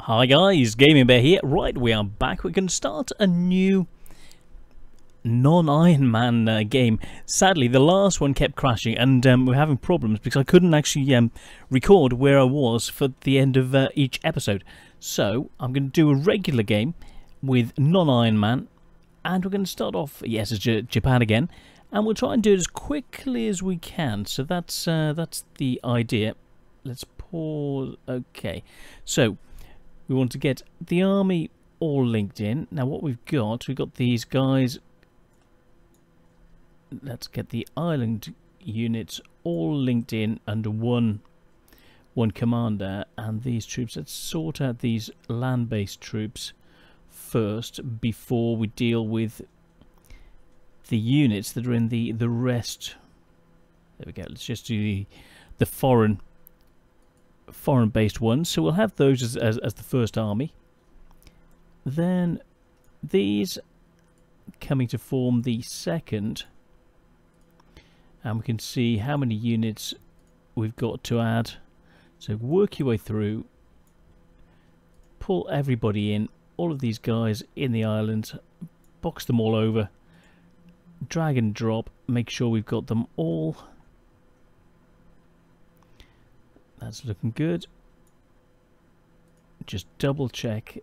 Hi guys, Gaming Bear here. Right, we are back. We can start a new non-Iron Man game. Sadly, the last one kept crashing, and we're having problems because I couldn't actually record where I was for the end of each episode. So I'm going to do a regular game with non-Iron Man, and we're going to start off, yes, as Japan again, and we'll try and do it as quickly as we can. So that's the idea. Let's pause. Okay, so we want to get the army all linked in. Now what we've got these guys. Let's get the island units all linked in under one commander, and these troops, let's sort out these land-based troops first before we deal with the units that are in the rest. There we go. Let's just do the foreign based ones. So we'll have those as the first army. Then these coming to form the second, and we can see how many units we've got to add. So work your way through, pull everybody in, all of these guys in the island, box them all over, drag and drop, make sure we've got them all. That's looking good. Just double check.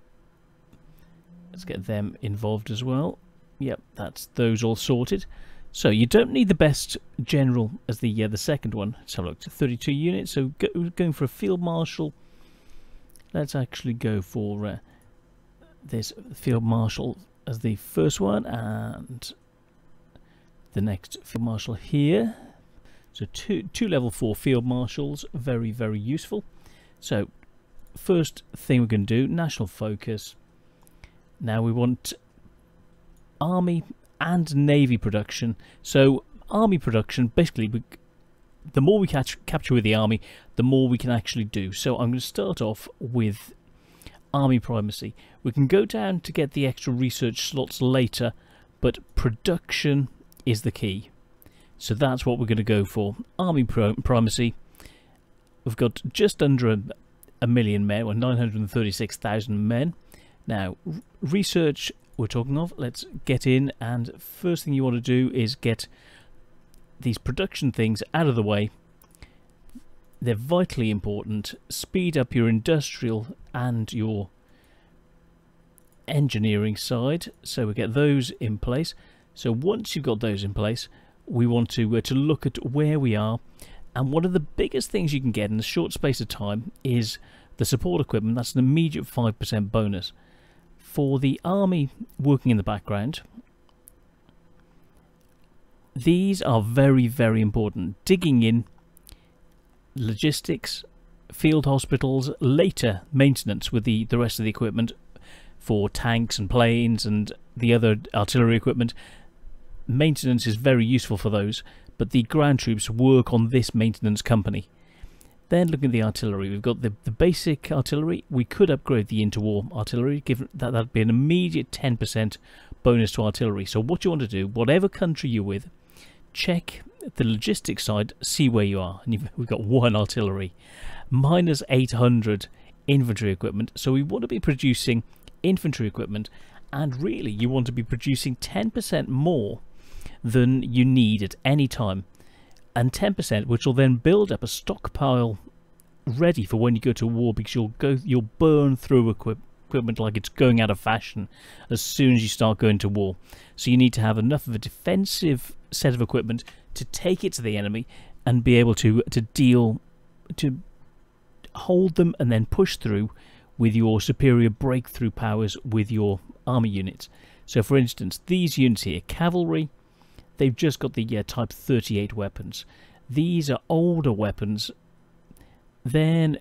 Let's get them involved as well. Yep, that's those all sorted. So you don't need the best general as the second one. Let's have a look. 32 units. So going for a field marshal. Let's actually go for this field marshal as the first one, and the next field marshal here. So two level 4 field marshals, very, very useful. So first thing we're going to do, national focus. Now we want army and navy production. So army production, basically, the more we capture with the army, the more we can actually do. So I'm going to start off with army primacy. We can go down to get the extra research slots later, but production is the key. So that's what we're going to go for. Army primacy. We've got just under a million men, or 936,000 men. Now, research we're talking of, let's get in, and first thing you want to do is get these production things out of the way. They're vitally important. Speed up your industrial and your engineering side. So we get those in place. So once you've got those in place, we want to look at where we are, and one of the biggest things you can get in a short space of time is the support equipment. That's an immediate 5% bonus. For the army working in the background, these are very, very important. Digging in, logistics, field hospitals, later maintenance with the rest of the equipment for tanks and planes and the other artillery equipment. Maintenance is very useful for those, but the ground troops work on this maintenance company. Then looking at the artillery, we've got the basic artillery. We could upgrade the interwar artillery, given that that'd be an immediate 10% bonus to artillery. So what you want to do, whatever country you're with, check the logistics side, see where you are. And we've got 1 artillery, minus 800 infantry equipment. So we want to be producing infantry equipment, and really you want to be producing 10% more than you need at any time, and 10% which will then build up a stockpile ready for when you go to war, because you'll burn through equipment like it's going out of fashion as soon as you start going to war. So you need to have enough of a defensive set of equipment to take it to the enemy and be able to hold them and then push through with your superior breakthrough powers with your army units. So for instance, these units here, cavalry, they've just got the Type 38 weapons. These are older weapons. Then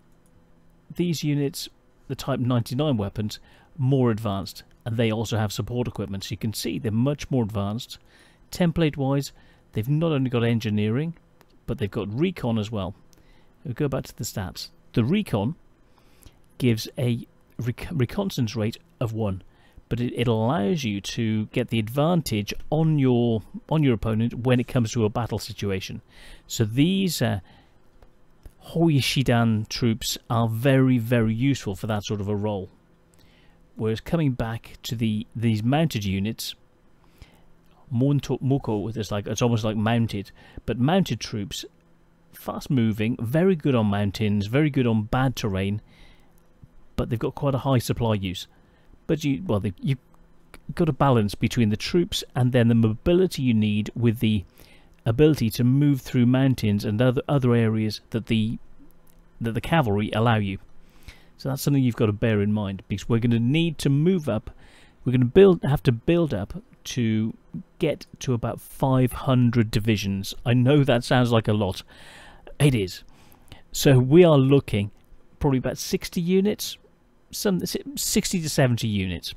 these units, the Type 99 weapons, more advanced. And they also have support equipment. So you can see they're much more advanced. Template-wise, they've not only got engineering, but they've got recon as well. We'll go back to the stats. The recon gives a reconnaissance rate of 1. But it allows you to get the advantage on your opponent when it comes to a battle situation. So these HOI troops are very, very useful for that sort of a role. Whereas coming back to these mounted units, Moko, it's almost like mounted, but mounted troops, fast moving, very good on mountains, very good on bad terrain, but they've got quite a high supply use. But you've got a balance between the troops and then the mobility you need with the ability to move through mountains and other areas that the cavalry allow you. So that's something you've got to bear in mind, because we're going to need to move up. We're going to have to build up to get to about 500 divisions. I know that sounds like a lot. It is. So we are looking probably about 60 units, 60 to 70 units,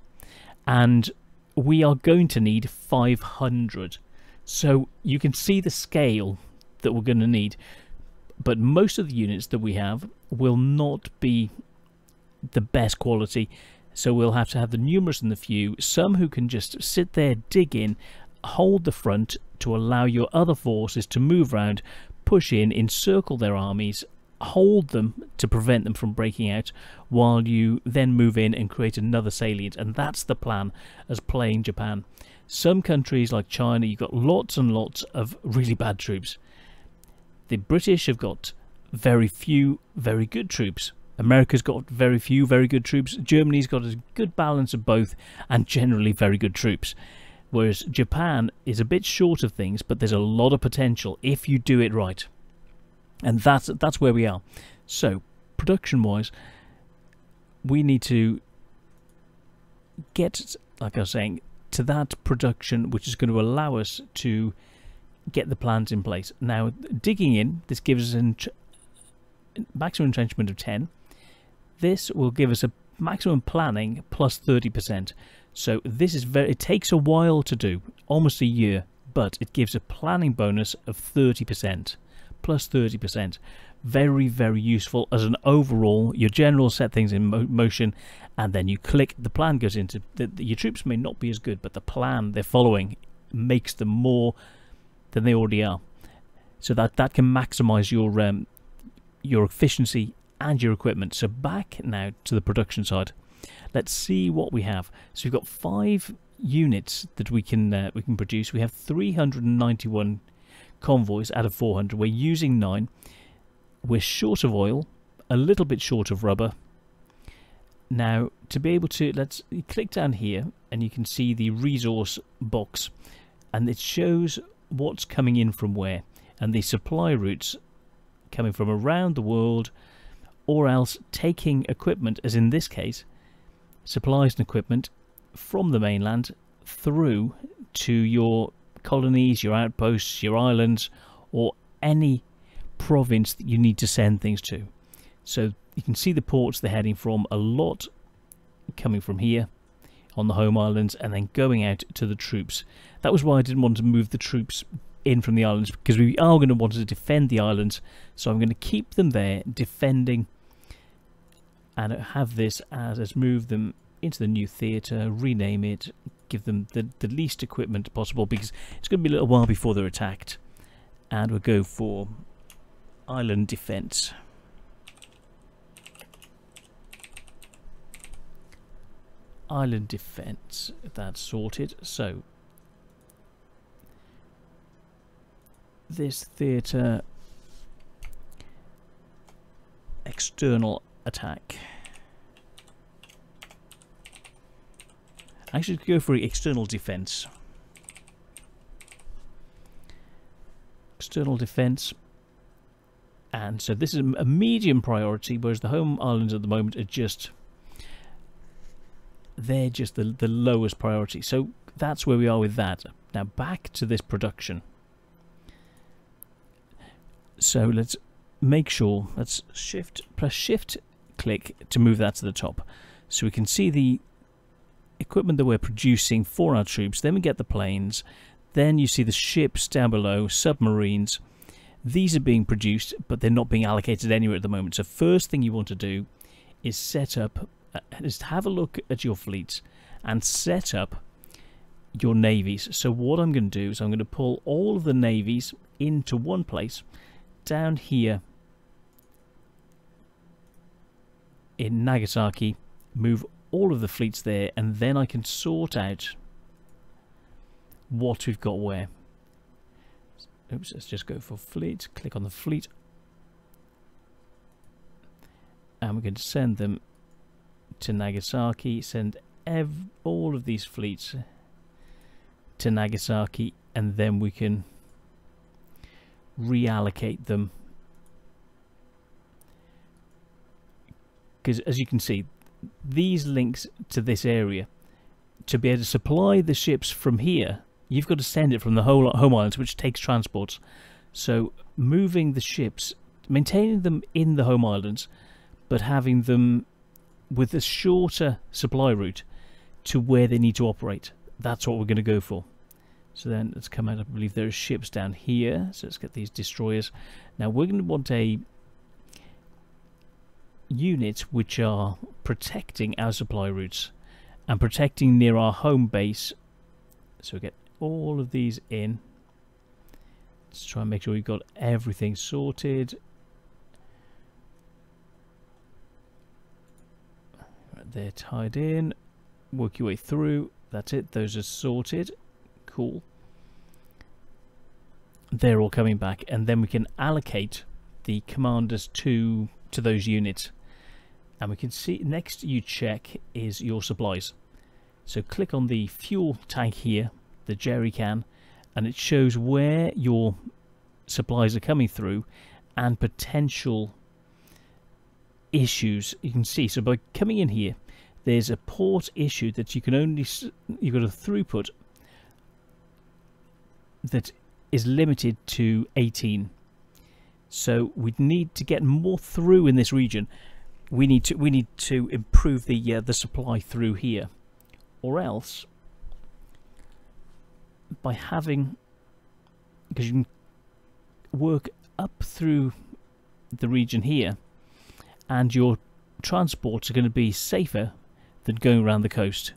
and we are going to need 500. So you can see the scale that we're going to need, but most of the units that we have will not be the best quality, so we'll have to have the numerous and the few, some who can just sit there, dig in, hold the front to allow your other forces to move around, push in, encircle their armies, hold them to prevent them from breaking out, while you then move in and create another salient. And that's the plan as playing Japan. Some countries like China, you've got lots and lots of really bad troops. The British have got very few very good troops. America's got very few very good troops. Germany's got a good balance of both and generally very good troops. Whereas Japan is a bit short of things, but there's a lot of potential if you do it right. And that's where we are. So, production-wise, we need to get, like I was saying, to that production which is going to allow us to get the plans in place. Now, digging in, this gives us a maximum entrenchment of 10. This will give us a maximum planning plus 30%. So this is it takes a while to do, almost a year, but it gives a planning bonus of 30%, plus 30%. Very, very useful as an overall. Your generals set things in motion, and then you click, the plan goes into, your troops may not be as good, but the plan they're following makes them more than they already are. So that can maximize your efficiency and your equipment. So back now to the production side. Let's see what we have. So we've got 5 units that we can produce. We have 391 convoys out of 400. We're using 9. We're short of oil, a little bit short of rubber. Now, to be able to, let's click down here and you can see the resource box, and it shows what's coming in from where, and the supply routes coming from around the world, or else taking equipment, as in this case, supplies and equipment from the mainland through to your colonies, your outposts, your islands, or any province that you need to send things to. So you can see the ports they're heading from, a lot coming from here on the home islands and then going out to the troops. That was why I didn't want to move the troops in from the islands, because we are going to want to defend the islands, so I'm going to keep them there defending and have this as let's move them into the new theatre, rename it, give them the least equipment possible, because it's going to be a little while before they're attacked. And we'll go for island defence. Island defence, that's sorted. So this theatre, external attack. I should go for external defence. External defence. And so this is a medium priority, whereas the home islands at the moment are just, they're just the lowest priority. So that's where we are with that. Now back to this production. So let's make sure, let's press shift click to move that to the top, so we can see the equipment that we're producing for our troops. Then we get the planes, then you see the ships down below, submarines. These are being produced, but they're not being allocated anywhere at the moment. So first thing you want to do is set up, is have a look at your fleets and set up your navies. So what I'm going to do is I'm going to pull all of the navies into one place down here in Nagasaki, move all of the fleets there, and then I can sort out what we've got where. Oops, let's just go for fleet, click on the fleet, and we're going to send them to Nagasaki, send all of these fleets to Nagasaki, and then we can reallocate them, because as you can see, these links to this area, to be able to supply the ships from here, you've got to send it from the home islands, which takes transports. So moving the ships, maintaining them in the home islands, but having them with a shorter supply route to where they need to operate, that's what we're going to go for. So then let's come out. I believe there are ships down here, so let's get these destroyers. Now we're going to want a unit which are protecting our supply routes and protecting near our home base. So we get all of these in. Let's try and make sure we've got everything sorted. Right, they're tied in. Work your way through. That's it. Those are sorted. Cool. They're all coming back, and then we can allocate the commanders to those units. And we can see next you check is your supplies. So click on the fuel tank here, the jerry can, and it shows where your supplies are coming through and potential issues you can see. So by coming in here, there's a port issue that you can only, you've got a throughput that is limited to 18. So we need to get more through in this region. We need to improve the supply through here, or else by having, because you can work up through the region here, and your transports are going to be safer than going around the coast,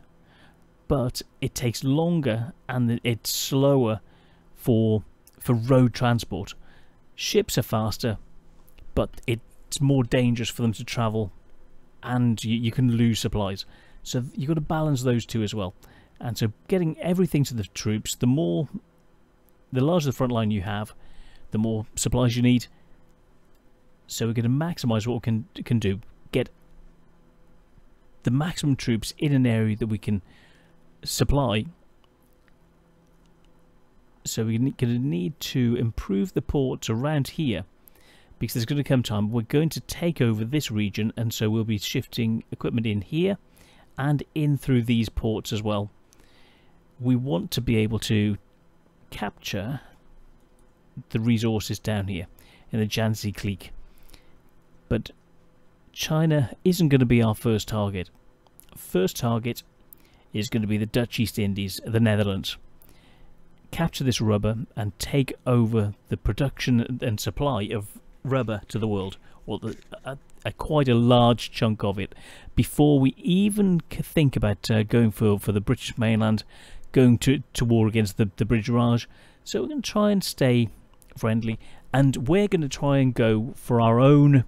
but it takes longer and it's slower for road transport. Ships are faster, but it's more dangerous for them to travel, and you can lose supplies. So you've got to balance those two as well. And so getting everything to the troops, the larger the front line you have, the more supplies you need. So we're going to maximize what we can do. Get the maximum troops in an area that we can supply. So we're going to need to improve the ports around here, because there's going to come time we're going to take over this region, and so we'll be shifting equipment in here and in through these ports as well. We want to be able to capture the resources down here in the Jansi Clique, but China isn't going to be our first target. First target is going to be the Dutch East Indies, the Netherlands. Capture this rubber and take over the production and supply of rubber to the world, or quite a large chunk of it, before we even think about going for the British mainland, going to war against the British Raj. So we're going to try and stay friendly, and we're going to try and go for our own.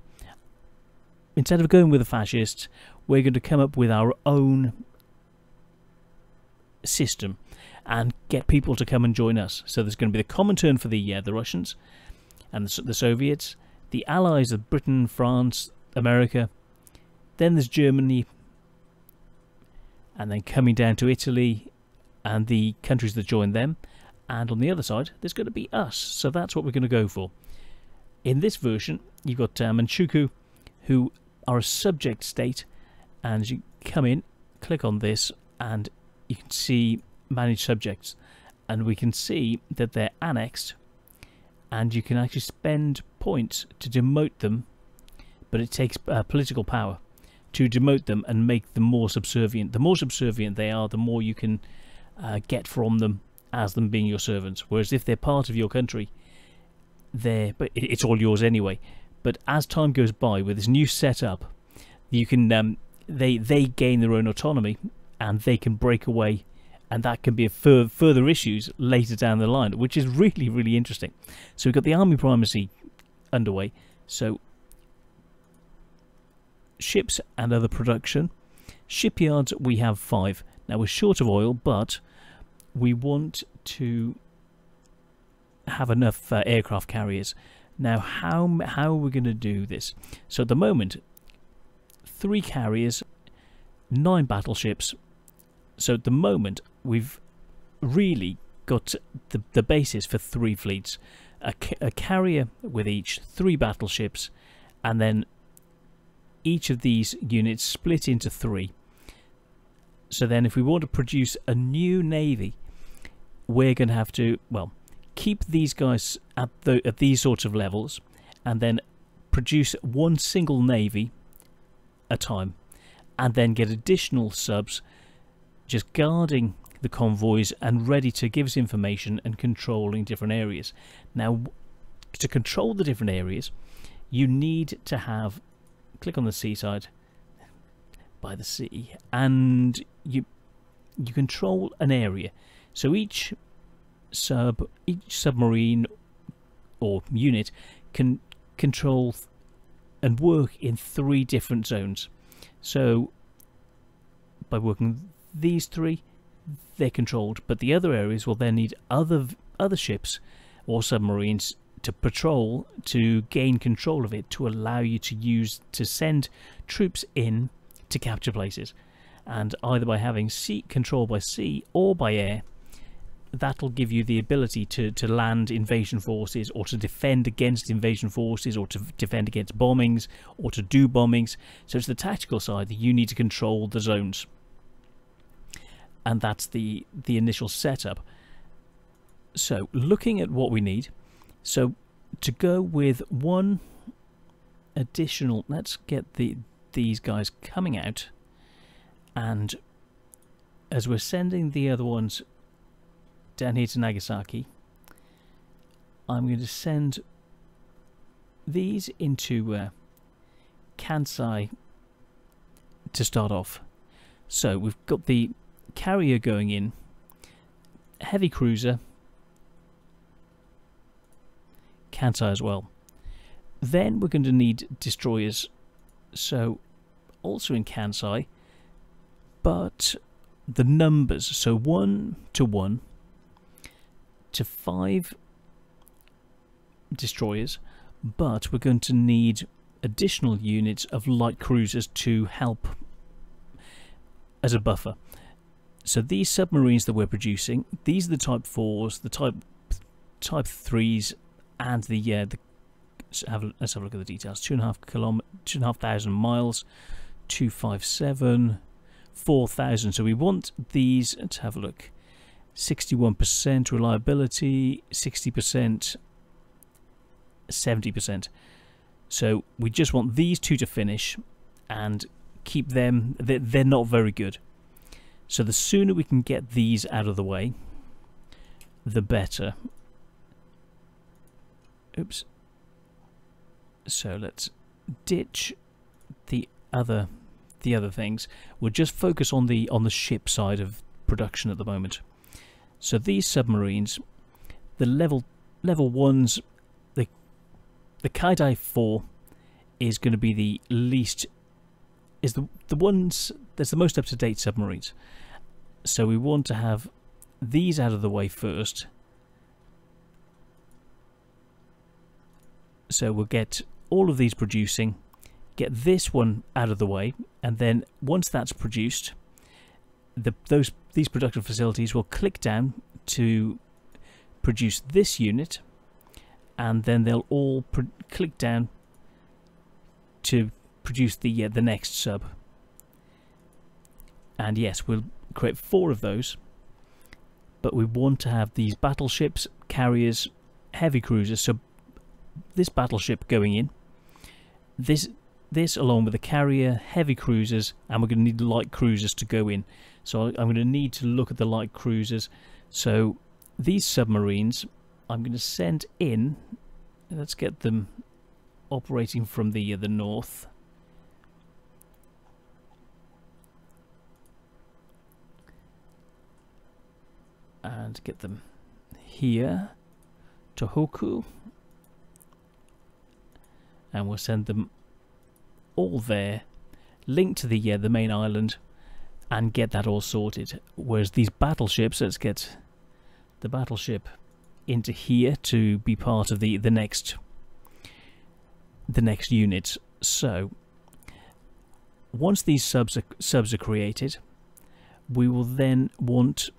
Instead of going with the fascists, we're going to come up with our own system and get people to come and join us. So there's going to be the Comintern for the Russians and the Soviets, the allies of Britain, France, America. Then there's Germany, and then coming down to Italy and the countries that join them. And on the other side, there's going to be us. So that's what we're going to go for. In this version, you've got Manchukuo, who are a subject state, and as you come in, click on this, and you can see manage subjects, and we can see that they're annexed, and you can actually spend points to demote them, but it takes political power to demote them and make them more subservient. The more subservient they are, the more you can get from them as them being your servants. Whereas if they're part of your country, but it's all yours anyway. But as time goes by with this new setup, you can they gain their own autonomy, and they can break away, and that can be further issues later down the line, which is really, really interesting. So we've got the army primacy underway. So ships and other production. Shipyards, we have 5. Now we're short of oil, but we want to have enough aircraft carriers. Now how are we going to do this? So at the moment, 3 carriers, 9 battleships. So at the moment we've really got the basis for 3 fleets. A carrier with each, 3 battleships, and then each of these units split into 3. So then if we want to produce a new navy, we're going to have to, well, keep these guys at these sorts of levels, and then produce one single navy a time, and then get additional subs just guarding the convoys and ready to give us information and controlling different areas. Now, to control the different areas, you need to have, click on the seaside, by the sea, and you control an area. So each submarine or unit can control and work in 3 different zones. So by working these 3, they're controlled, but the other areas will then need other ships or submarines to patrol to gain control of it, to allow you to send troops in to capture places. And either by having sea control by sea or by air, that'll give you the ability to land invasion forces, or to defend against invasion forces, or to defend against bombings, or to do bombings. So it's the tactical side that you need to control the zones, and that's the initial setup. So looking at what we need, so to go with one additional, let's get these guys coming out, and as we're sending the other ones down here to Nagasaki, I'm going to send these into Kansai to start off. So we've got the carrier going in, heavy cruiser, Kansai as well. Then we're going to need destroyers, so also in Kansai, but the numbers, so 1 to 1 to 5 destroyers, but we're going to need additional units of light cruisers to help as a buffer. So these submarines that we're producing, these are the Type 4s, the Type 3s, and let's have a look at the details. 2,500 miles, 257, 4,000. So we want these. Let's have a look. 61% reliability, 60%, 70%. So we just want these 2 to finish and keep them. They're not very good. So the sooner we can get these out of the way, the better. Oops. So let's ditch the other things. We'll just focus on the ship side of production at the moment. So these submarines, the level 1s, the Kaidai 4 is going to be the least, is the ones that's the most up-to-date submarines. So we want to have these out of the way first. So we'll get all of these producing, get this one out of the way, and then once that's produced, these production facilities will click down to produce this unit, and then they'll all click down to produce the next sub. And yes, we'll create 4 of those, but we want to have these battleships, carriers, heavy cruisers. So this battleship going in, this along with the carrier, heavy cruisers, and we're going to need light cruisers to go in. So I'm going to need to look at the light cruisers. So these submarines, I'm going to send in. Let's get them operating from the north. And get them here, Tohoku. And we'll send them all there. link to the main island, and get that all sorted. Whereas these battleships, let's get the battleship into here to be part of the next unit. So once these subs are created, we will then want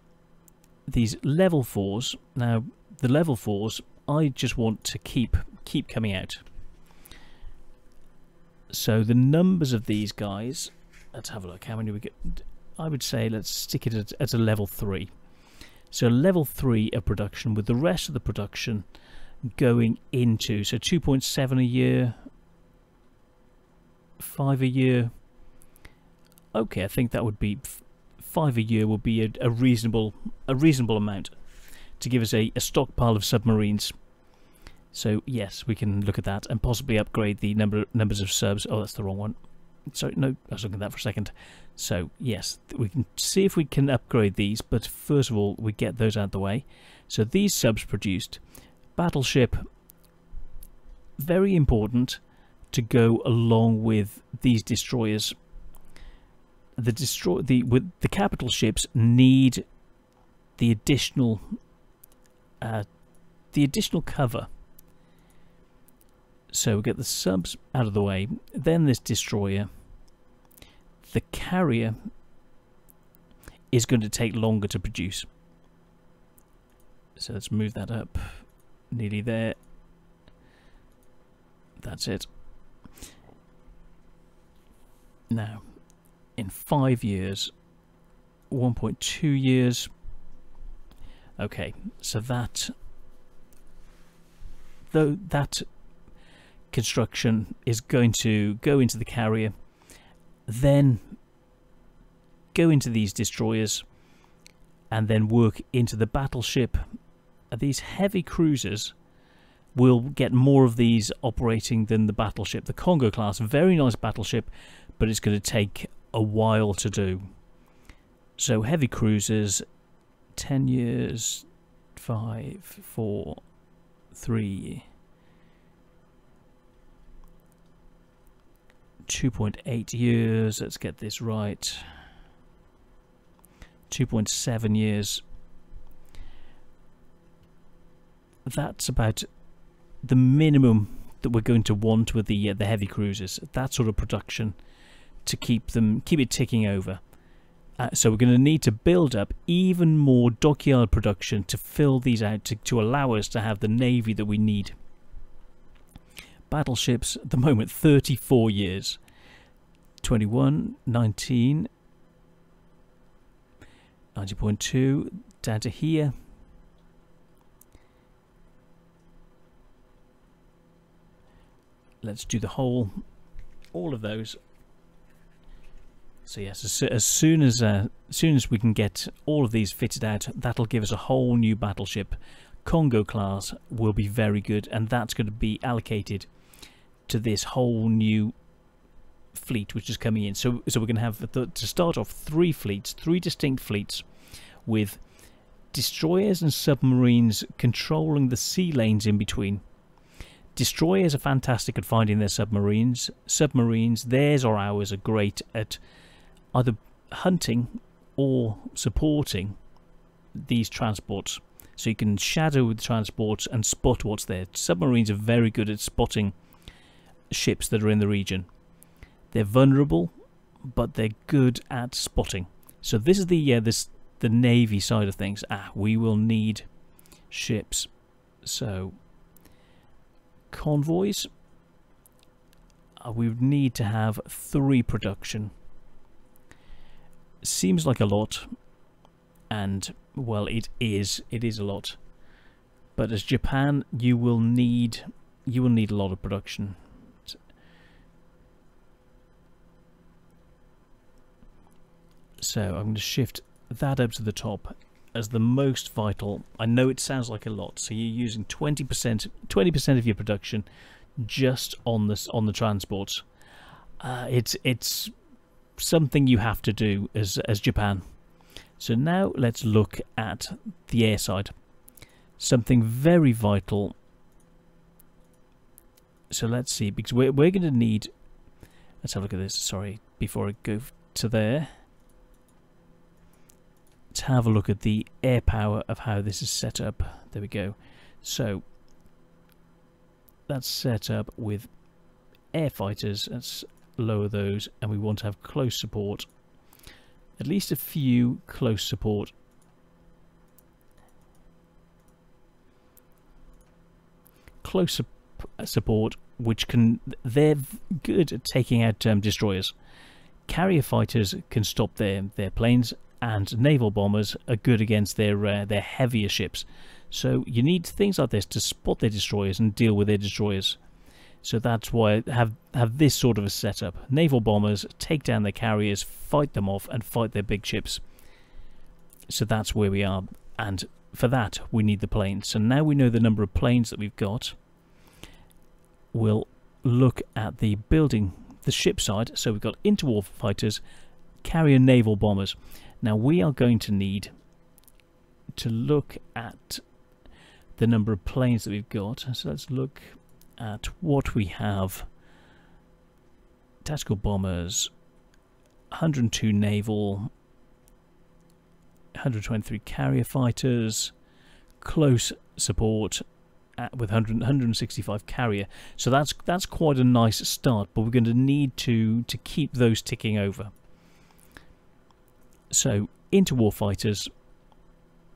these level 4s. Now the level 4s I just want to keep coming out. So the numbers of these guys, let's have a look how many we get. I would say let's stick it at a level 3. So level 3 of production, with the rest of the production going into, so 2.7 a year, 5 a year. Okay, I think that would be 5 a year would be a reasonable amount to give us a stockpile of submarines. So yes, we can look at that and possibly upgrade the numbers of subs. Oh, that's the wrong one. Sorry, no, I was looking at that for a second. So yes, we can see if we can upgrade these, but first of all we get those out of the way. So these subs produced, battleship, very important to go along with these destroyers. The capital ships need the additional cover. So we get the subs out of the way, then this destroyer. The carrier is going to take longer to produce. So let's move that up. Nearly there. That's it. Now, in 5 years, 1.2 years. Okay, so that construction is going to go into the carrier, then go into these destroyers, and then work into the battleship. These heavy cruisers will get more of these operating than the battleship. The Congo class, very nice battleship, but it's going to take a while to do. So heavy cruisers, 10 years, 5, 4, 3, 2.8 years, let's get this right, 2.7 years. That's about the minimum that we're going to want with the heavy cruisers, that sort of production to keep it ticking over. So we're going to need to build up even more dockyard production to fill these out, to allow us to have the navy that we need. Battleships at the moment 34 years, 21, 19, 90.2 down to here. Let's do all of those. So yes, as soon as we can get all of these fitted out, that'll give us a whole new battleship. Congo class will be very good, and that's going to be allocated to this whole new fleet which is coming in. So we're going to have, to start off, 3 fleets, 3 distinct fleets, with destroyers and submarines controlling the sea lanes in between. Destroyers are fantastic at finding their submarines. Submarines, theirs or ours, are great at either hunting or supporting these transports. So you can shadow the transports and spot what's there. Submarines are very good at spotting ships that are in the region. They're vulnerable, but they're good at spotting. So this is the navy side of things. We will need ships. So convoys, we would need to have 3 production. Seems like a lot, and well, it is a lot. But as Japan, you will need a lot of production. So I'm going to shift that up to the top as the most vital. I know it sounds like a lot, so you're using 20% of your production just on the transports. It's something you have to do as Japan. So now let's look at the air side. Something very vital. So let's see, because we're going to need Let's have a look at this. Sorry, before I go to there. Let's have a look at the air power of how this is set up. There we go. So that's set up with air fighters. Let's lower those, and we want to have close support. At least a few close support. Close support, which they're good at taking out destroyers. Carrier fighters can stop their planes, and naval bombers are good against their heavier ships. So you need things like this to spot their destroyers and deal with their destroyers. So that's why I have this sort of a setup. Naval bombers take down their carriers, fight them off, and fight their big ships. So that's where we are, and for that we need the planes. So now we know the number of planes that we've got. We'll look at the ship side. So we've got interwar fighters, carrier naval bombers. Now we are going to need to look at the number of planes that we've got. So let's look at what we have. Tactical bombers, 102 naval, 123 carrier fighters, close support with 165 carrier. So that's quite a nice start, but we're going to need to keep those ticking over. So interwar fighters,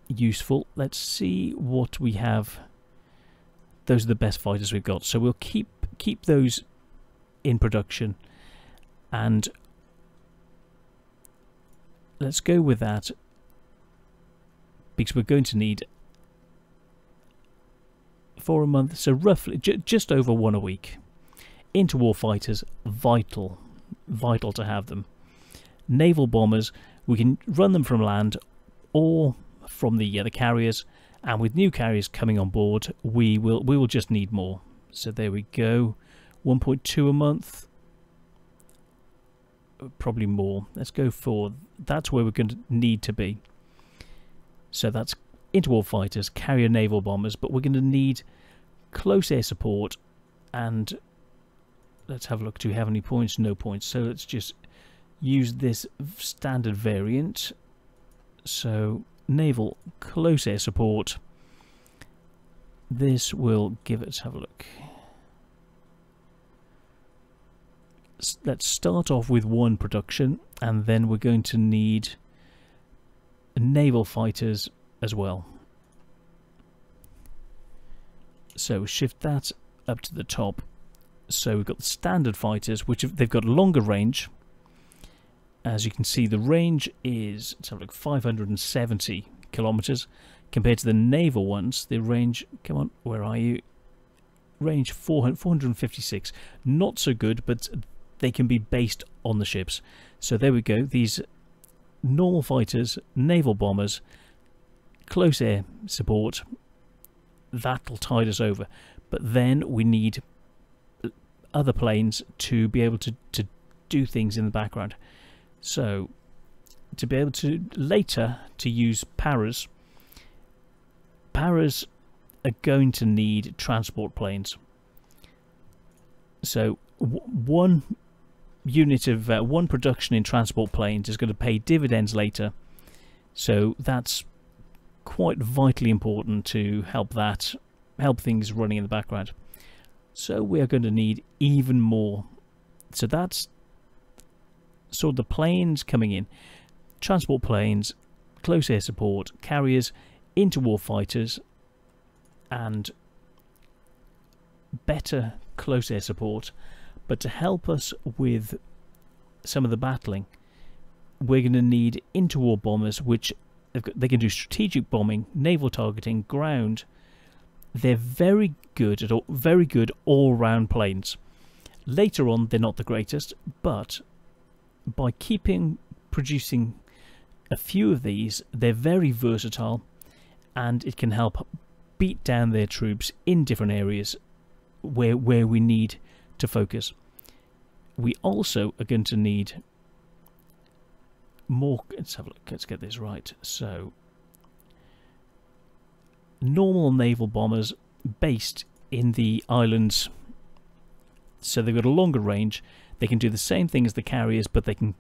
useful. Let's see what we have. Those are the best fighters we've got, so we'll keep those in production, and let's go with that because we're going to need for a month, so roughly just over one a week. Interwar fighters, vital to have them. Naval bombers, we can run them from land or from the carriers, and with new carriers coming on board, we will just need more. So there we go, 1.2 a month, probably more. Let's go for, that's where we're going to need to be. So that's interwar fighters, carrier naval bombers, but we're going to need close air support, and let's have a look. Do we have any points? No points. So let's just use this standard variant. So naval close air support. This will give us, have a look. Let's start off with one production, and then we're going to need naval fighters as well. So shift that up to the top. So we've got the standard fighters, which they've got longer range. As you can see, the range is, let's have a look, 570 kilometers compared to the naval ones. The range, come on, where are you? Range 456. Not so good, but they can be based on the ships. So there we go. These normal fighters, naval bombers, close air support, that'll tide us over. But then we need other planes to be able to do things in the background. So to be able to later to use paras are going to need transport planes. So one unit of one production in transport planes is going to pay dividends later. So that's quite vitally important to help things running in the background. So we are going to need even more. So that's sort of the planes coming in. Transport planes, close air support, carriers, interwar fighters, and better close air support. But to help us with some of the battling, we're going to need interwar bombers, which they can do strategic bombing, naval targeting, ground. They're very good at all-round planes. Later on, they're not the greatest, but by producing a few of these, they're very versatile, and it can help beat down their troops in different areas where we need to focus. We also are going to need more. Let's have a look. Let's get this right. So normal naval bombers based in the islands, so they've got a longer range. They can do the same thing as the carriers, but they can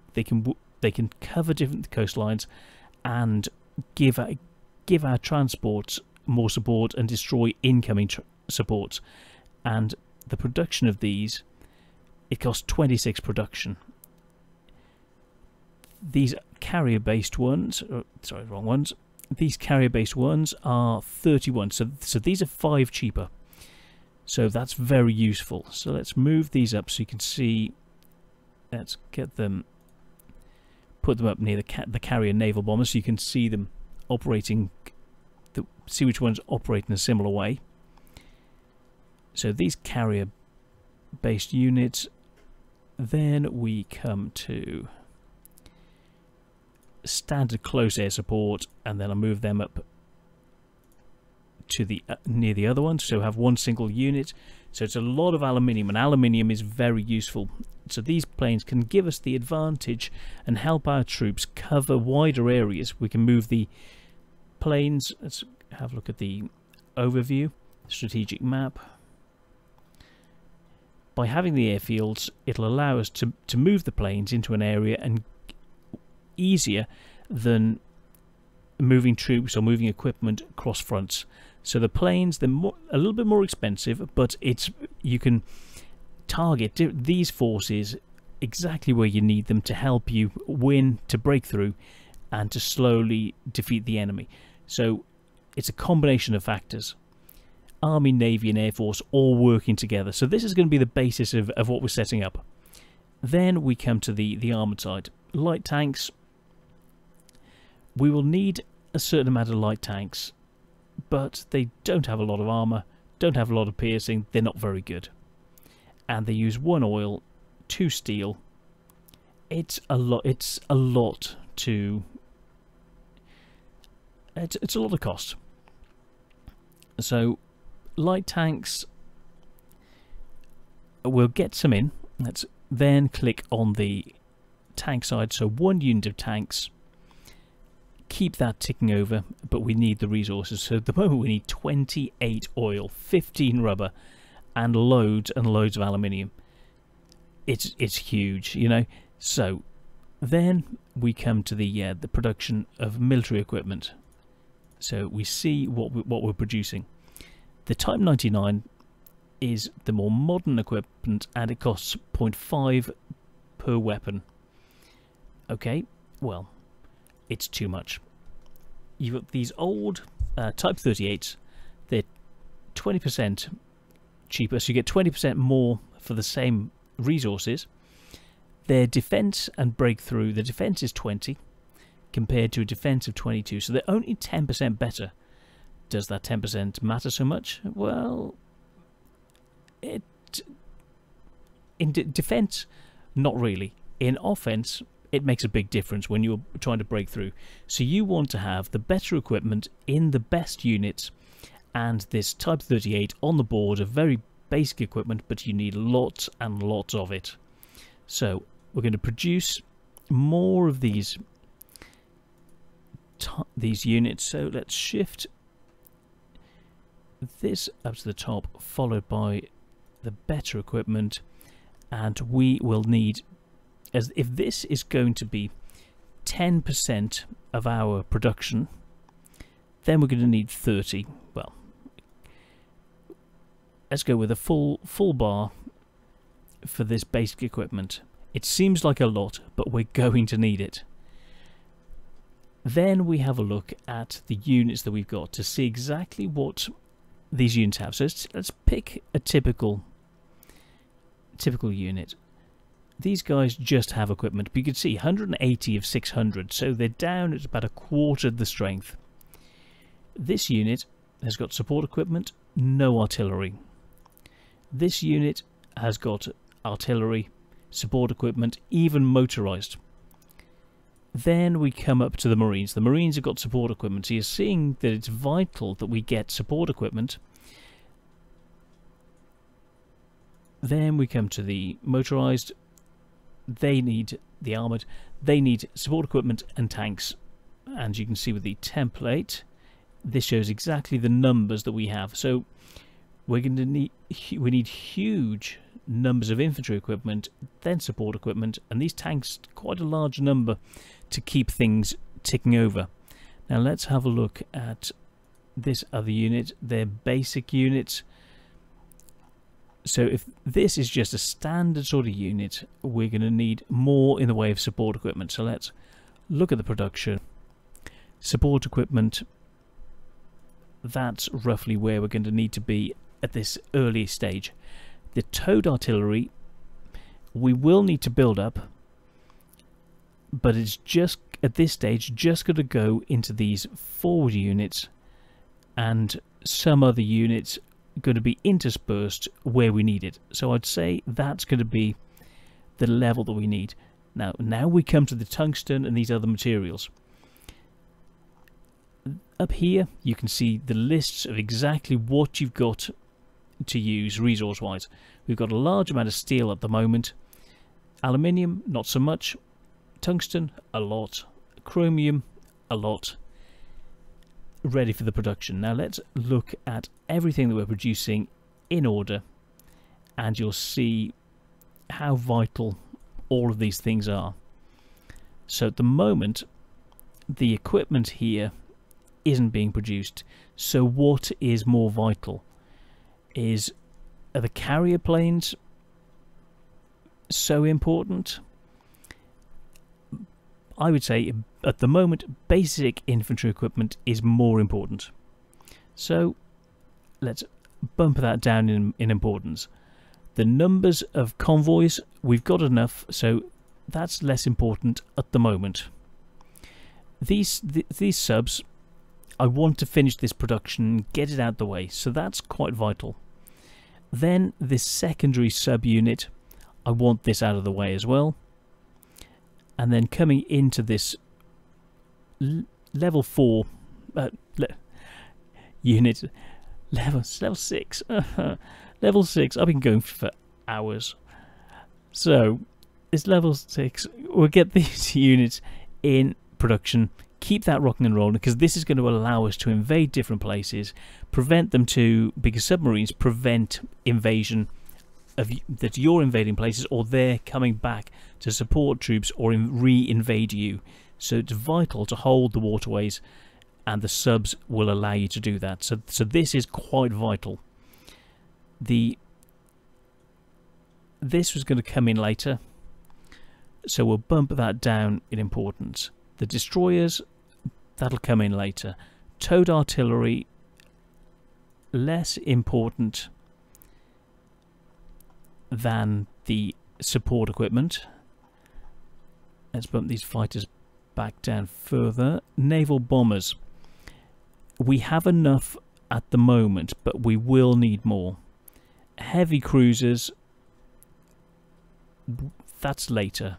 cover different coastlines and give our transports more support and destroy incoming supports. And the production of these, it costs 26 production. These carrier-based ones, sorry, wrong ones. These carrier-based ones are 31, so these are 5 cheaper. So that's very useful. So let's move these up so you can see. Let's get them, put them up near the carrier naval bombers so you can see them operating. See which ones operate in a similar way. So these carrier-based units. Then we come to standard close air support, and then I move them up to the near the other one, so have one single unit. So it's a lot of aluminium, and aluminium is very useful. So these planes can give us the advantage and help our troops cover wider areas. We can move the planes. Let's have a look at the overview, strategic map. By having the airfields, it'll allow us to move the planes into an area and easier than moving troops or moving equipment across fronts. So the planes, they're a little bit more expensive, but you can target these forces exactly where you need them to help you win, to break through, and to slowly defeat the enemy. So it's a combination of factors. Army, Navy and Air Force all working together. So this is going to be the basis of what we're setting up. Then we come to the armoured side. Light tanks. We will need a certain amount of light tanks, but they don't have a lot of armour, don't have a lot of piercing, they're not very good. And they use 1 oil, 2 steel. It's a lot to... It's a lot of cost. So, light tanks, we'll get some in. Let's then click on the tank side, so 1 unit of tanks. Keep that ticking over, but we need the resources. So at the moment we need 28 oil, 15 rubber, and loads of aluminium. It's huge, you know. So then we come to the production of military equipment. So we see what we're producing. The Type 99 is the more modern equipment, and it costs 0.5 per weapon. Okay, well, it's too much. You've got these old Type 38s. They're 20% cheaper, so you get 20% more for the same resources. Their defense and breakthrough, the defense is 20 compared to a defense of 22, so they're only 10% better. Does that 10% matter so much? Well, in defense, not really. In offense, it makes a big difference when you're trying to break through. So you want to have the better equipment in the best units, and this Type 38 on the board of very basic equipment, but you need lots and lots of it. So we're going to produce more of these units. So let's shift this up to the top, followed by the better equipment, and we will need, as if this is going to be 10% of our production, then we're going to need 30. Well, let's go with a full bar for this basic equipment. It seems like a lot, but we're going to need it. Then we have a look at the units that we've got to see exactly what these units have. So let's pick a typical unit. These guys just have equipment, but you can see 180 of 600, so they're down at about a quarter of the strength. This unit has got support equipment, no artillery. This unit has got artillery, support equipment, even motorized. Then we come up to the Marines. The Marines have got support equipment, so you're seeing that it's vital that we get support equipment. Then we come to the motorized. They need the armoured. They need support equipment and tanks. And you can see with the template, this shows exactly the numbers that we have. So we're going to need huge numbers of infantry equipment, then support equipment, and these tanks quite a large number to keep things ticking over. Now let's have a look at this other unit, their basic units. So if this is just a standard sort of unit, we're going to need more in the way of support equipment. So let's look at the production. Support equipment, that's roughly where we're going to need to be at this early stage. The towed artillery, we will need to build up, but it's just at this stage just going to go into these forward units, and some other units going to be interspersed where we need it. So I'd say that's going to be the level that we need. Now we come to the tungsten and these other materials. Up here you can see the lists of exactly what you've got to use resource wise. We've got a large amount of steel at the moment, aluminium not so much, tungsten a lot, chromium a lot, ready for the production. Now let's look at everything that we're producing in order, and you'll see how vital all of these things are. So at the moment the equipment here isn't being produced, so what is more vital? Are the carrier planes so important? I would say at the moment basic infantry equipment is more important. So let's bump that down in importance. The numbers of convoys, we've got enough, so that's less important at the moment. These subs, I want to finish this production, get it out the way, so that's quite vital. Then this secondary sub-unit, I want this out of the way as well. And then coming into this level 4 unit, level 6, level 6, I've been going for hours. So this level 6, we'll get these units in production, keep that rocking and rolling, because this is going to allow us to invade different places, prevent them to, because submarines prevent invasion of that you're invading places, or they're coming back to support troops or re-invade you. So it's vital to hold the waterways, and the subs will allow you to do that. So this is quite vital. This was going to come in later, so we'll bump that down in importance. The destroyers, that'll come in later. Towed artillery, less important than the support equipment. Let's bump these fighters back down further. Naval bombers, we have enough at the moment, but we will need more. Heavy cruisers, that's later.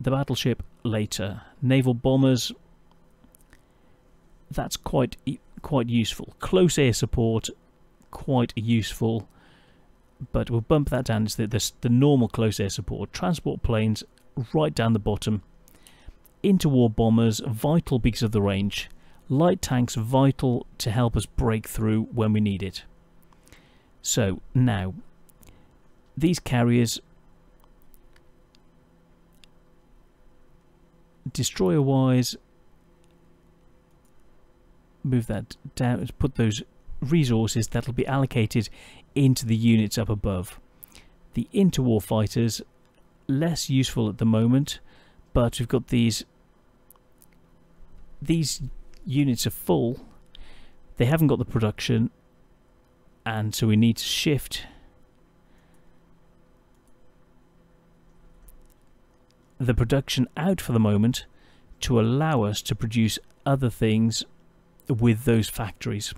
The battleship, later. Naval bombers, that's quite useful. Close air support, quite useful, but we'll bump that down to the normal close air support. Transport planes, right down the bottom. Interwar bombers, vital because of the range. Light tanks, vital to help us break through when we need it. So now, these carriers, destroyer wise, move that down, put those resources that'll be allocated into the units up above. The interwar fighters, less useful at the moment, but we've got these units are full, they haven't got the production, and so we need to shift the production out for the moment to allow us to produce other things with those factories.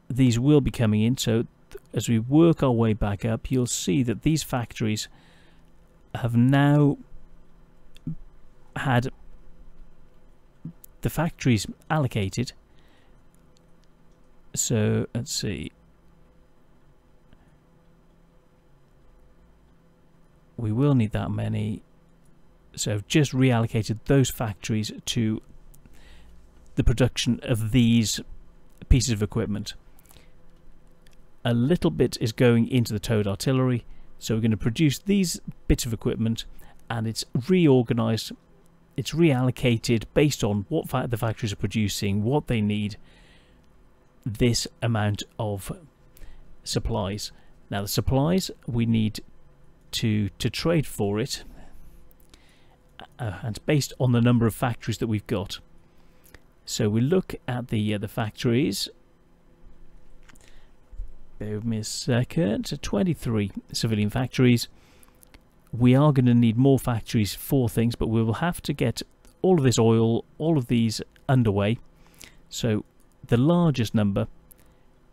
These will be coming in, so as we work our way back up, you'll see that these factories have now had the factories allocated. So let's see, we will need that many, so I've just reallocated those factories to the production of these pieces of equipment. A little bit is going into the towed artillery. So we're going to produce these bits of equipment, and it's reorganized, it's reallocated based on what the factories are producing, what they need, this amount of supplies. Now the supplies we need to trade for it, and it's based on the number of factories that we've got. So we look at the factories. Bear with me a second. So 23 civilian factories. We are going to need more factories for things, but we will have to get all of this oil, all of these underway. So the largest number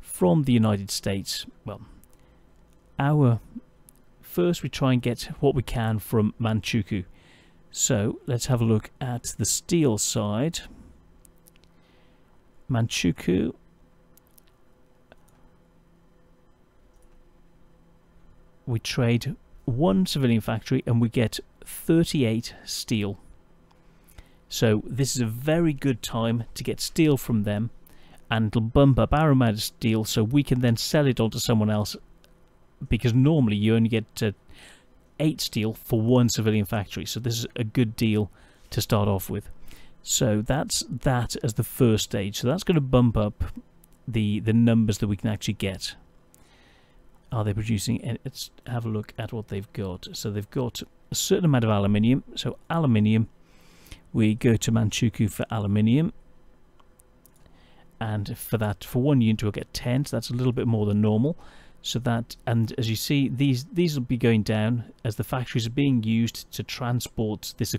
from the United States. Well, first we try and get what we can from Manchukuo. So let's have a look at the steel side. Manchukuo. We trade one civilian factory and we get 38 steel. So this is a very good time to get steel from them, and it'll bump up our amount of steel so we can then sell it on to someone else, because normally you only get 8 steel for one civilian factory. So this is a good deal to start off with. So that's that as the first stage. So that's going to bump up the numbers that we can actually get. Are they producing? Let's have a look at what they've got. So they've got a certain amount of aluminium. So aluminium, we go to Manchukuo for aluminium, and for that, for 1 unit we'll get 10. So that's a little bit more than normal. So that, and as you see, these will be going down as the factories are being used to transport this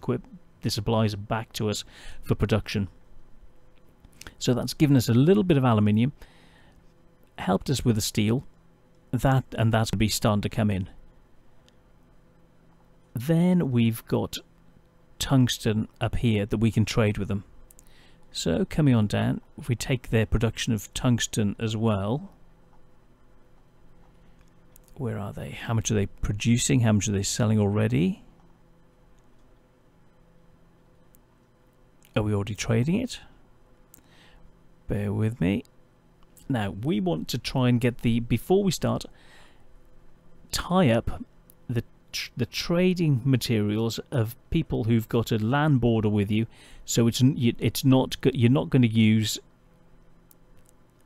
supplies back to us for production. So that's given us a little bit of aluminium, helped us with the steel. That's going to be starting to come in. Then we've got tungsten up here that we can trade with them. So coming on down, if we take their production of tungsten as well, where are they? How much are they producing? How much are they selling already? Are we already trading it? Bear with me. Now, we want to try and get before we start, tie up the trading materials of people who've got a land border with you, so you're not going to use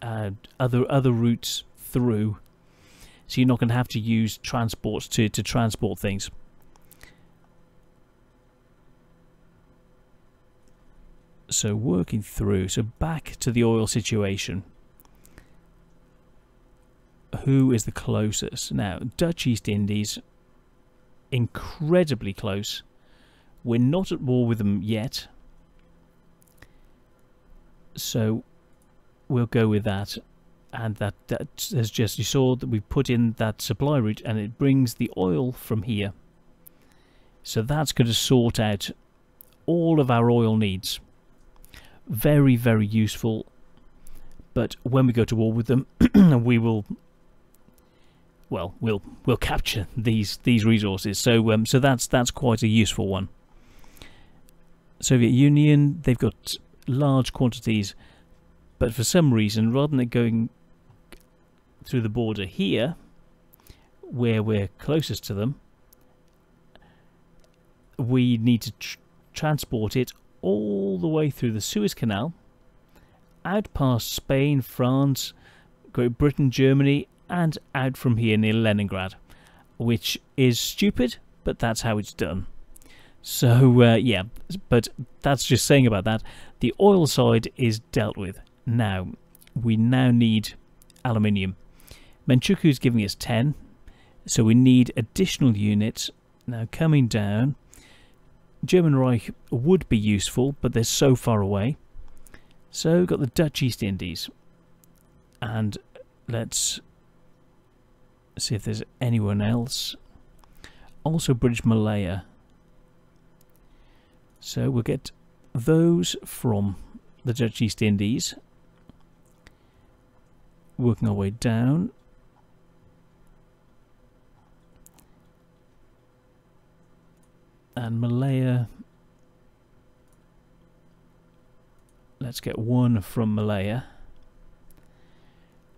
other routes through, so you're not going to have to use transports to transport things. So working through, so back to the oil situation. Who is the closest? Now, Dutch East Indies, incredibly close. We're not at war with them yet, so we'll go with that. And that as just you saw, that we put in that supply route, and it brings the oil from here. So that's going to sort out all of our oil needs. Very, very useful. But when we go to war with them, we will. Well, we'll capture these resources. So so that's quite a useful one. Soviet Union, they've got large quantities, but for some reason, rather than going through the border here, where we're closest to them, we need to transport it all the way through the Suez Canal, out past Spain, France, Great Britain, Germany, and out from here near Leningrad, which is stupid, but that's how it's done. So yeah, but that's just saying about that. The oil side is dealt with. Now we need aluminium. Manchukuo is giving us 10, so we need additional units. Now coming down, German Reich would be useful, but they're so far away. So we've got the Dutch East Indies, and let's see if there's anyone else. Also British Malaya. So we'll get those from the Dutch East Indies. Working our way down. And Malaya. Let's get one from Malaya.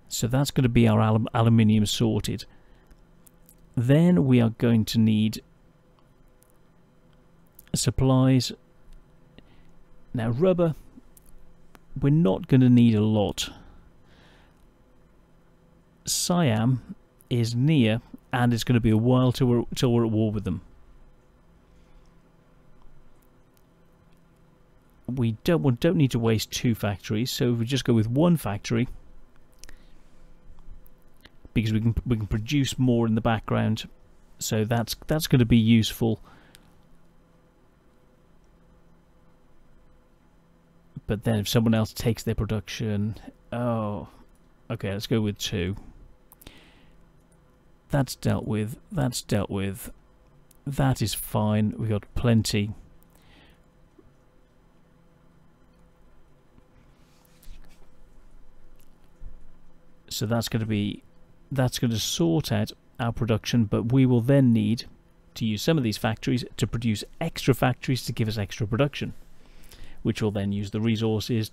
So that's going to be our aluminium sorted. Then we are going to need supplies. Now rubber, we're not going to need a lot. Siam is near, and it's going to be a while till we're at war with them. We don't need to waste 2 factories, so if we just go with 1 factory, because we can produce more in the background, so that's going to be useful. But then if someone else takes their production, oh, okay, let's go with 2. That's dealt with. That's dealt with. That is fine. We got plenty. So that's going to sort out our production, but we will then need to use some of these factories to produce extra factories to give us extra production, which will then use the resources.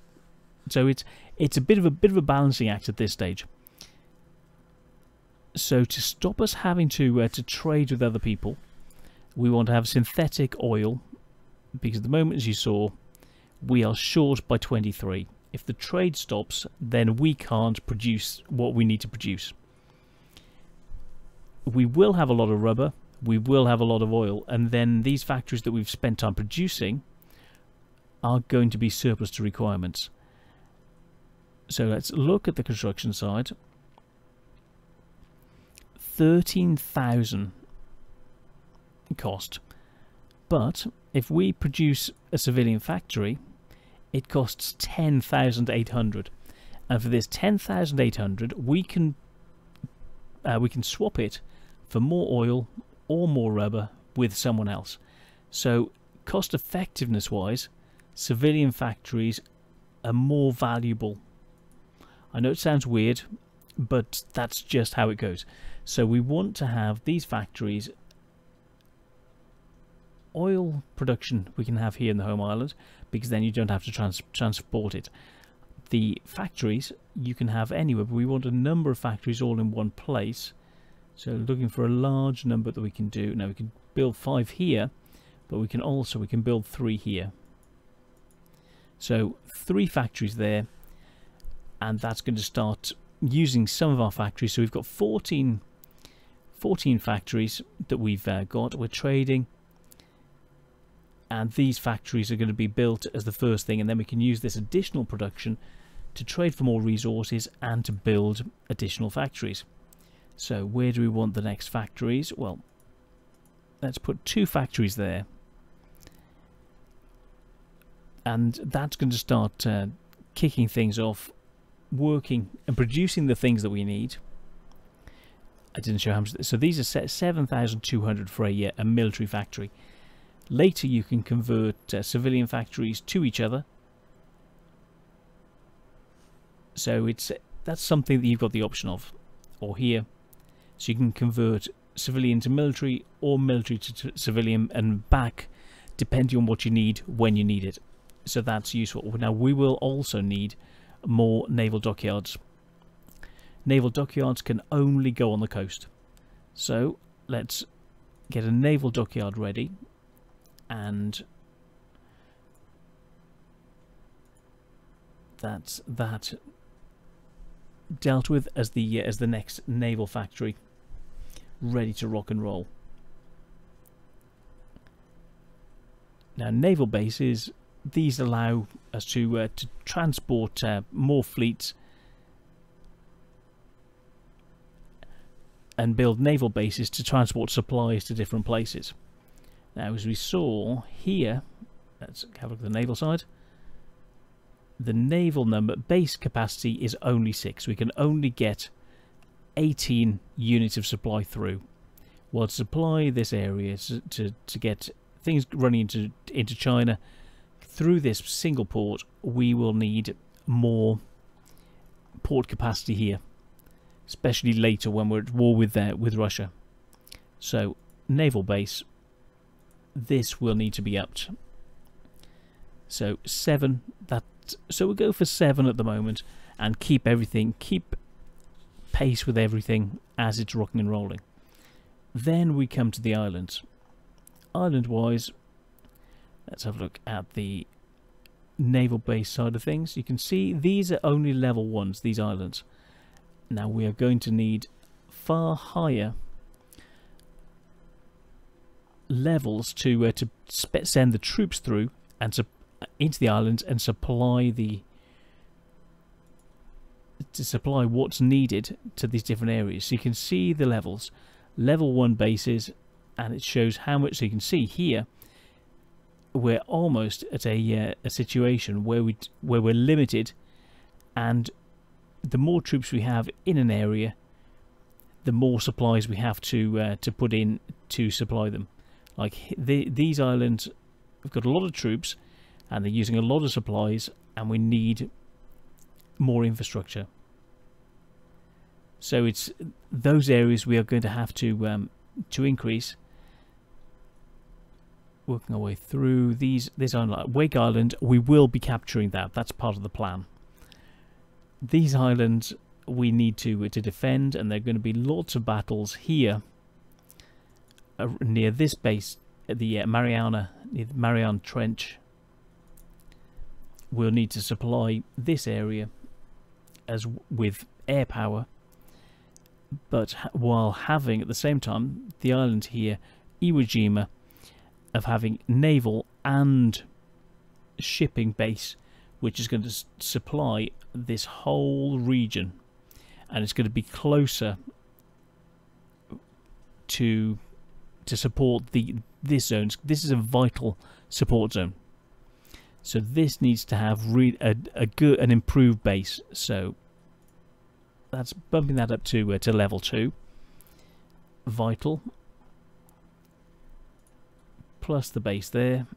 So it's a bit of a balancing act at this stage. So to stop us having to trade with other people, we want to have synthetic oil, because at the moment, as you saw, we are short by 23. If the trade stops, then we can't produce what we need to produce. We will have a lot of rubber, we will have a lot of oil, and then these factories that we've spent time producing are going to be surplus to requirements. So let's look at the construction side. 13,000 cost, but if we produce a civilian factory, it costs 10,800, and for this 10,800 we can swap it for more oil or more rubber with someone else. So cost effectiveness wise, civilian factories are more valuable. I know it sounds weird, but that's just how it goes. So we want to have these factories. Oil production we can have here in the home island, because then you don't have to transport it. The factories you can have anywhere, but we want a number of factories all in one place. So looking for a large number that we can do. Now we can build 5 here, but we can build 3 here. So 3 factories there, and that's going to start using some of our factories. So we've got 14 factories that we've got. We're trading, and these factories are going to be built as the first thing, and then we can use this additional production to trade for more resources and to build additional factories. So where do we want the next factories? Well, let's put 2 factories there, and that's going to start kicking things off, working and producing the things that we need. I didn't show how much. So these are set 7,200 for a military factory. Later you can convert civilian factories to each other. So that's something that you've got the option of, or here. So you can convert civilian to military or military to civilian and back, depending on what you need when you need it. So that's useful. Now we will also need more naval dockyards. Naval dockyards can only go on the coast. So let's get a naval dockyard ready, and that's that dealt with as the next naval factory, ready to rock and roll. Now naval bases, these allow us to transport more fleets and build naval bases to transport supplies to different places. Now, as we saw here, let's have a look at the naval side. The naval number base capacity is only 6. We can only get 18 units of supply through. Well, to supply this area, to get things running into China through this single port, we will need more port capacity here, especially later when we're at war with Russia. So naval base, this will need to be upped. So 7, so we'll go for 7 at the moment, and keep pace with everything as it's rocking and rolling. Then we come to the islands. Island-wise, let's have a look at the naval base side of things. You can see these are only level 1s, these islands. Now we are going to need far higher levels to send the troops through and into the islands and supply what's needed to these different areas. So you can see the levels, level 1 bases, and it shows how much. So you can see here we're almost at a situation where we're limited, and the more troops we have in an area, the more supplies we have to put in to supply them. Like these islands have got a lot of troops and they're using a lot of supplies, and we need more infrastructure. So it's those areas we are going to have to increase. Working our way through this island, like Wake Island, we will be capturing that. That's part of the plan. These islands we need to defend, and there are going to be lots of battles here near this base, the Mariana Trench. We'll need to supply this area as with air power, but while having at the same time the island here, Iwo Jima, of having naval and shipping base, which is going to supply this whole region, and it's going to be closer to support this zone. This is a vital support zone, so this needs to have an improved base. So that's bumping that up to level 2, vital, plus the base there,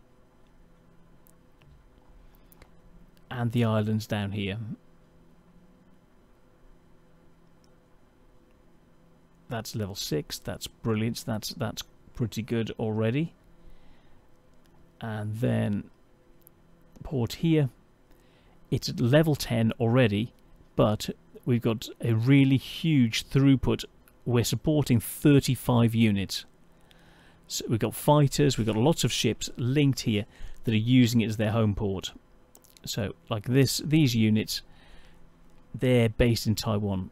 and the islands down here. That's level 6. That's brilliant. That's pretty good already. And then port here, it's at level 10 already, but we've got a really huge throughput. We're supporting 35 units. So we've got fighters, we've got lots of ships linked here that are using it as their home port. So like these units, they're based in Taiwan.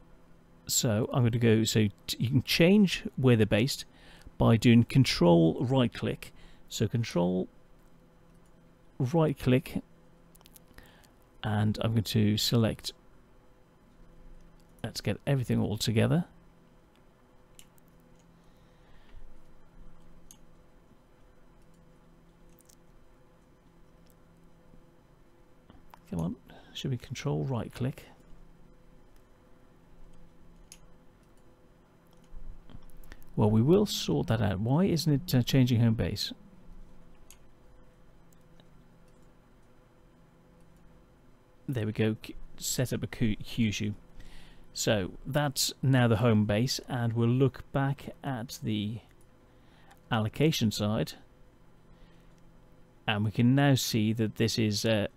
So I'm going to go, so you can change where they're based by doing control right click. So control right click, and I'm going to select, let's get everything all together. Come on, should we control right click? Well, we will sort that out. Why isn't it changing home base? There we go. Set up a Kyushu. So that's now the home base, and we'll look back at the allocation side, and we can now see that this is they're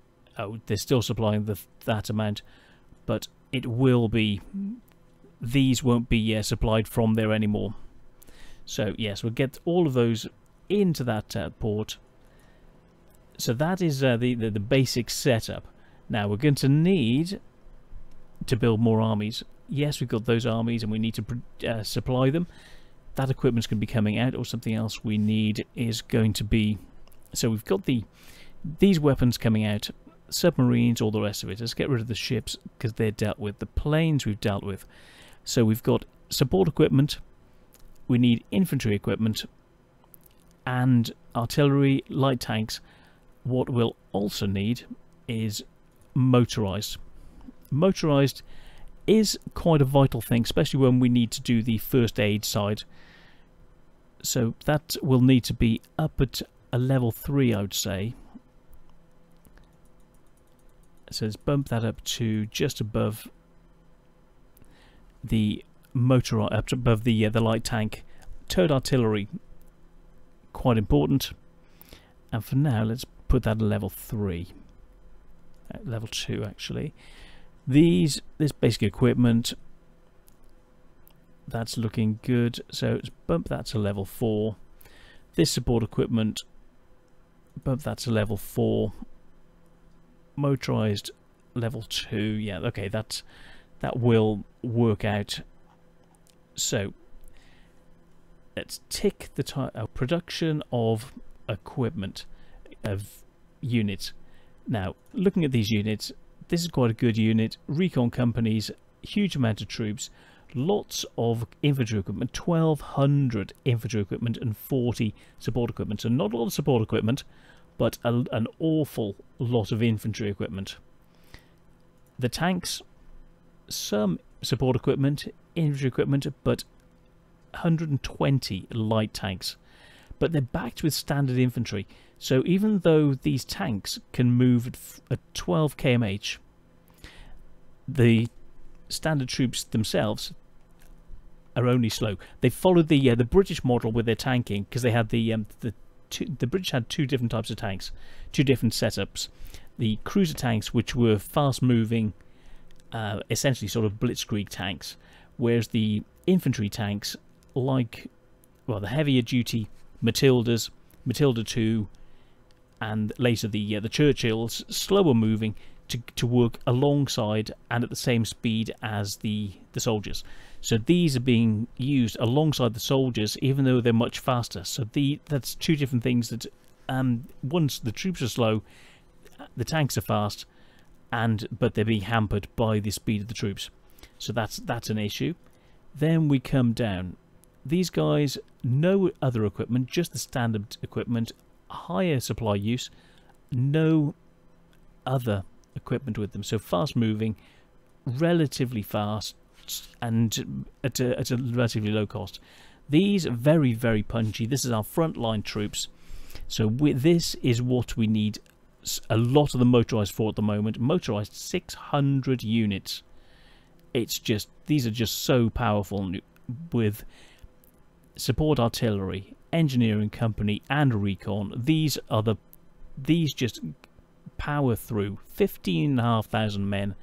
still supplying that amount, but it will be, these won't be supplied from there anymore. So yes, we'll get all of those into that port. So that is the basic setup. Now we're going to need to build more armies. Yes, we've got those armies and we need to supply them. That equipment's going to be coming out, or something else we need is going to be... So we've got these weapons coming out, submarines, all the rest of it. Let's get rid of the ships because they're dealt with. The planes we've dealt with. So we've got support equipment. We need infantry equipment and artillery, light tanks. What we'll also need is motorized. Motorized is quite a vital thing, especially when we need to do the first aid side. So that will need to be up at a level 3, I would say. So let's bump that up to just above the motor, up above the light tank. Towed artillery, quite important. And for now, let's put that at level 3, level 2 actually. This basic equipment, that's looking good. So let's bump that to level 4. This support equipment, bump that to level 4. Motorized level 2. Yeah, okay, that will work out. So let's tick the production of equipment, of units. Now, looking at these units, this is quite a good unit. Recon companies, huge amount of troops, lots of infantry equipment, 1,200 infantry equipment and 40 support equipment. So not a lot of support equipment, but an awful lot of infantry equipment. The tanks, some support equipment, infantry equipment, but 120 light tanks. But they're backed with standard infantry. So even though these tanks can move at 12 kmh, the standard troops themselves are only slow. They followed the British model with their tanking, because they had the British had two different types of tanks, two different setups. The cruiser tanks, which were fast moving, essentially sort of blitzkrieg tanks, whereas the infantry tanks, like, well, the heavier duty Matildas, Matilda II, and later the Churchills, slower moving to work alongside and at the same speed as the soldiers. So these are being used alongside the soldiers, even though they're much faster. So that's two different things. That once the troops are slow, the tanks are fast, but they're being hampered by the speed of the troops. So that's an issue. Then we come down. These guys, no other equipment, just the standard equipment, higher supply use, no other equipment with them. So fast moving, relatively fast, and at a relatively low cost. These are very, very punchy. This is our frontline troops. So this is what we need a lot of the motorized for at the moment. Motorized 600 units. It's just, these are just so powerful with support artillery, engineering company, and recon. These just power through 15,500 men,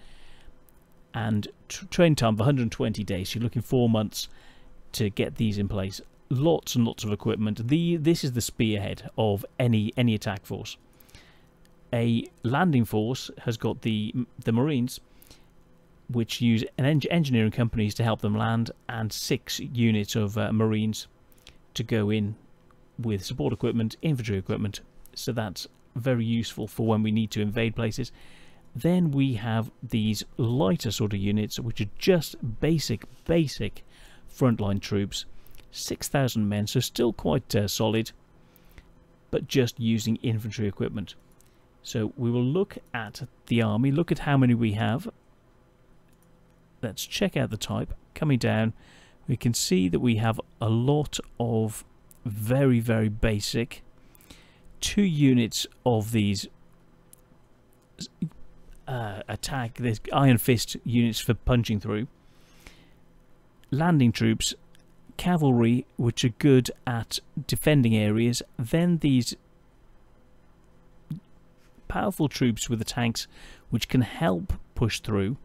and train time of 120 days. You're looking 4 months to get these in place. Lots and lots of equipment. This is the spearhead of any attack force. A landing force has got the Marines, which use engineering companies to help them land, and 6 units of Marines to go in with support equipment, infantry equipment. So that's very useful for when we need to invade places. Then we have these lighter sort of units, which are just basic frontline troops. 6,000 men, so still quite solid, but just using infantry equipment. So we will look at the army, look at how many we have. Let's check out the type. Coming down, we can see that we have a lot of very, very basic. 2 units of these there's Iron Fist units for punching through. Landing troops, cavalry, which are good at defending areas. Then these powerful troops with the tanks, which can help push through.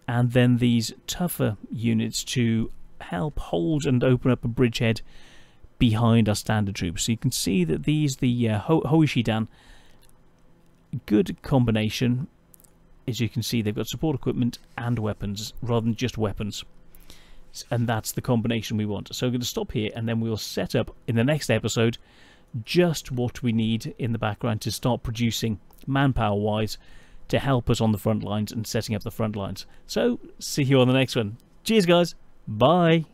And then these tougher units to help hold and open up a bridgehead behind our standard troops. So you can see that these, the HOI IV Japan, good combination. As you can see, they've got support equipment and weapons rather than just weapons. And that's the combination we want. So I'm going to stop here, and then we'll set up in the next episode just what we need in the background to start producing manpower-wise to help us on the front lines and setting up the front lines. So, see you on the next one. Cheers, guys. Bye.